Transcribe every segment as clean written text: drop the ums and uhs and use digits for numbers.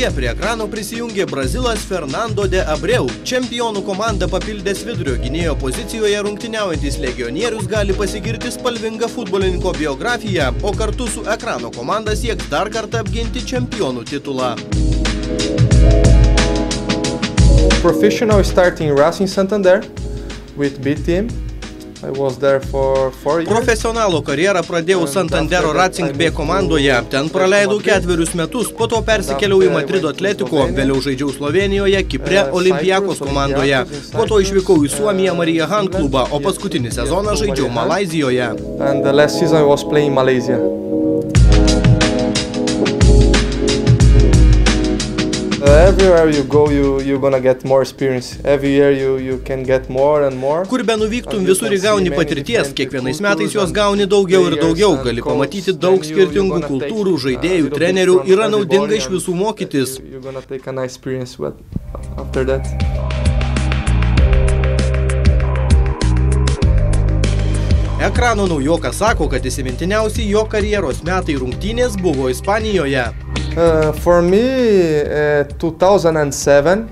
dalyje prie ekrano prisijungė Brazilas Fernando de Abreu. Čempionų komanda papildęs vidurio gynėjo pozicijoje rungtyniaujantis legionierius gali pasigirti spalvingą futbolininko biografiją, o kartu su ekrano komanda sieks dar kartą apginti čempionų titulą. Professional starting Racing Santander with B team. I was there for 4 years. Profesionalo karjerą pradėjau Santandero Racing B komandoje. Ten praleidau 4 metus, po to persikėliau į Madrido Atletico, vėliau žaidžiau Slovenijoje, Kipre, Olympiakos komandoje. Po to išvykau į Suomiją Mariehamn klubą, o paskutinį sezoną žaidžiau Malaizijoje. And the last season I was playing in Malaysia. Everywhere you go, you're gonna get more experience. Every year you can get more and more. Kur be nuvyktum, visur įgauni patirties. Kiekvienais metais jos gauni daugiau ir daugiau. Gali pamatyti daug skirtingų kultūrų, žaidėjų, trenerių. Yra naudinga iš visų mokytis. You're gonna take a nice experience after that. Ekrano naujokas sako, kad įsimintiniausi jo karjeros metai rungtynės buvo Ispanijoje. For me, 2007,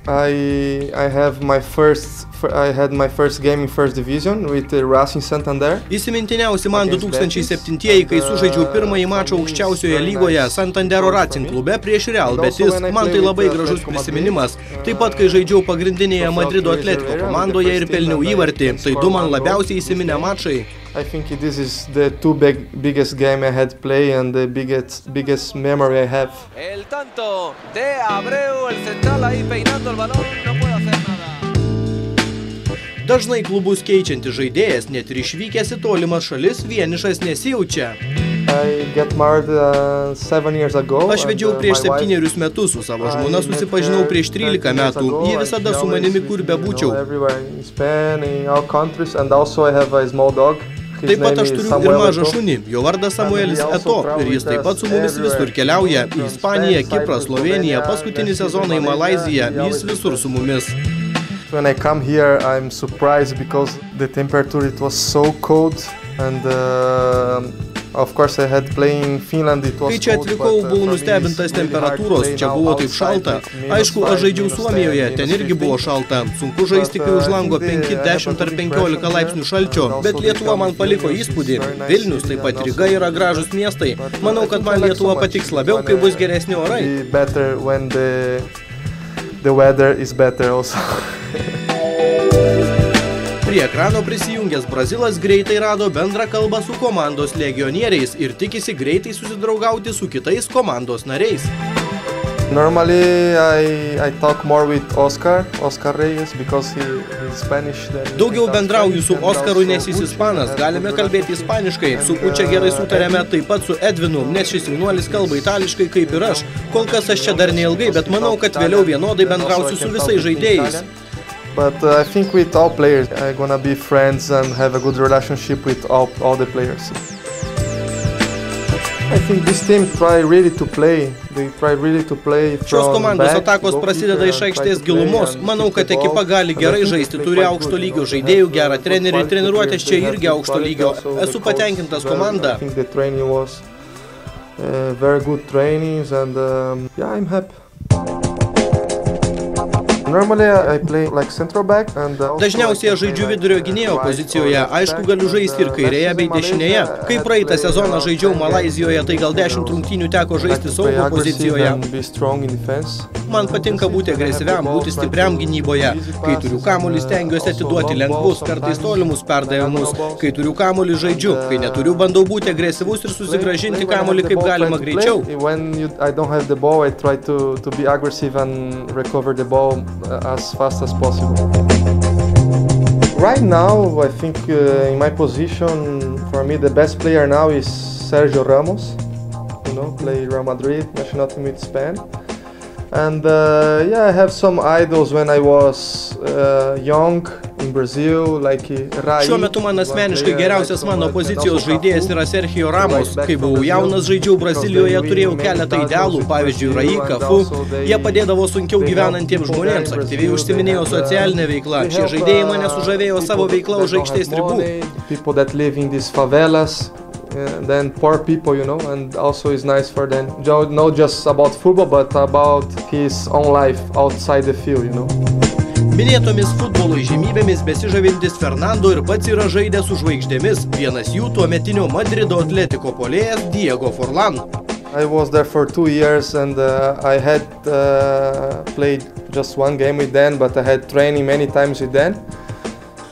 I had my first game in first division with Racing Santander. Įsimintiniausi man 2007-ieji, kai sužaidžiau pirmąjį mačą aukščiausioje lygoje Santandero Racing klube prieš Real Betis. Man tai labai gražus prisiminimas. Taip pat, kai žaidžiau pagrindinėje Madrido Atletico komandoje ir pelniau įvartį. Tai du man labiausiai įsiminę mačai. I think this is the two biggest game I had played and the biggest memory I have. El tanto de Abreu, el central ahí peinando el balón, no puede hacer nada. Dažnai klubus keičiantis žaidėjas, net ir išvykęs į tolimas šalis, vienišas nesijaučia. I got married 7 years ago. Aš vedžiau prieš 7 metus, su savo žmona susipažinau prieš 13 metų. Ji visada su manimi kur bebūčiau. Taip pat aš turiu ir mažą šunį, jo vardas Samuelis Eto, ir jis taip pat su mumis visur keliauja. Į Ispaniją, Kiprą, Sloveniją, paskutinį sezoną į Malaiziją, jis visur su mumis. When I come here, I'm surprised because the temperature it was so cold and of course I had playing in Finland it was. Kai čia atvykau, buvau nustebintas temperatūros, čia buvo taip šalta. Aišku, aš žaidžiau Suomijoje, ten irgi buvo šalta. Sunku žaisti, kai už lango 5, 10 ar 15 laipsnių šalčio, bet Lietuva man paliko įspūdį. Vilnius, taip pat Ryga yra gražus miestai. Manau, kad man Lietuva patiks labiau, kai bus geresni orai. Better when the weather is better also. Prie ekrano prisijungęs Brazilas greitai rado bendrą kalbą su komandos legionieriais ir tikisi greitai susidraugauti su kitais komandos nariais. Normally I talk more with Oscar Reyes because he's Spanish. Daugiau bendrauju su Oskaru, nes jis ispanas, galime kalbėti ispaniškai. Su Pučia gerai sutarėme, taip pat su Edvinu, nes šis jaunuolis kalba itališkai kaip ir aš. Kol kas aš čia dar neilgai, bet manau, kad vėliau vienodai bendrausiu su visais žaidėjais. But I think with all players, I'm gonna be friends and have a good relationship with all the players. I think this team try really to play. They try really to play from Šios komandos back, atakos prasideda iš aikštės gilumos. Manau, kad ekipa gali gerai žaisti, turi aukšto lygio žaidėjų, gerą trenerį, treniruotės čia irgi aukšto lygio. Esu patenkintas komanda. I think the training was very good trainings and yeah, I'm happy. Normally I play like central back and Dažniausiai aš žaidžiu vidurio gynėjo pozicijoje, aišku galiu žaisti ir kairėje bei dešinėje. Kai praeitą sezoną žaidžiau Malaizijoje, tai gal 10 rungtynių teko žaisti saugo pozicijoje. Man patinka būti agresyviam, būti stipriam gynyboje. Kai turiu kamuolį, stengiuosi atiduoti lengvus, kartais tolimus perdavimus. Kai turiu kamuolį, žaidžiu. Kai neturiu, bandau būti agresyvus ir susigrąžinti kamuolį kaip galima greičiau. When I don't have the ball, I try to be aggressive and recover the ball as fast as possible. Right now, I think in my position, for me, the best player now is Sergio Ramos. You know, play Real Madrid, national team with Spain. And yeah, I have some idols when I was young in Brazil, like Rai. Šiuo metu man asmeniškai geriausias mano pozicijos žaidėjas yra Sergio Ramos. Kai buvau jaunas, žaidžiau Brazilijoje, turėjau keletą idealų, pavyzdžiui, Rai, Cafu. Jie padėdavo sunkiau gyvenantiems žmonėms, aktyviai užsiminėjo socialinę veiklą. Šie žaidėjai mane sužavėjo savo veiklą už aikštės ribų. People that live in these favelas, than poor people, you know, and also it's nice for them, not just about football, but about his own life outside the field, you know. Minėtomis futbolo įžymybėmis besižavintis Fernando ir pats yra žaidęs su žvaigždėmis, vienas jų tuometinio Madrido Atletico puolėjas Diego Forlán. I was there for 2 years and I had played just one game with them, but I had training many times with them.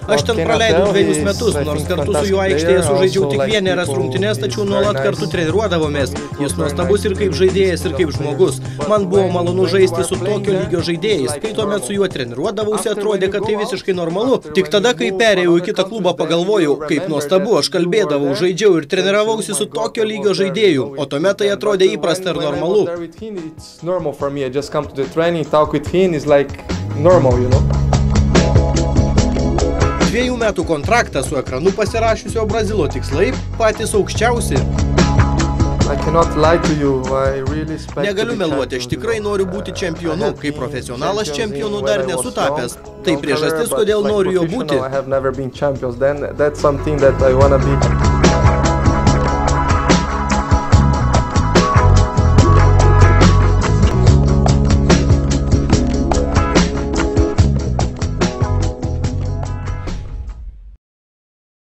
Aš ten praleidau 2 metus, nors kartu su juo aikštėje sužaidžiau tik vienerias rungtynes, tačiau nuolat kartu treniruodavomės. Jis nuostabus ir kaip žaidėjas, ir kaip žmogus. Man buvo malonu žaisti su tokio lygio žaidėjais. Kai tuomet su juo treniruodavausi, atrodė, kad tai visiškai normalu. Tik tada, kai perėjau į kitą klubą, pagalvojau, kaip nuostabu, aš kalbėdavau, žaidžiau ir treniravausi su tokio lygio žaidėjų. O tuomet tai atrodė įprasta ir normalu. Dviejų metų kontraktą su ekranu pasirašiusio Brazilo tikslai patys aukščiausi. Negaliu meluoti, aš tikrai noriu būti čempionu, kaip profesionalas čempionu dar nesu tapęs. Tai priežastis, kodėl noriu jo būti.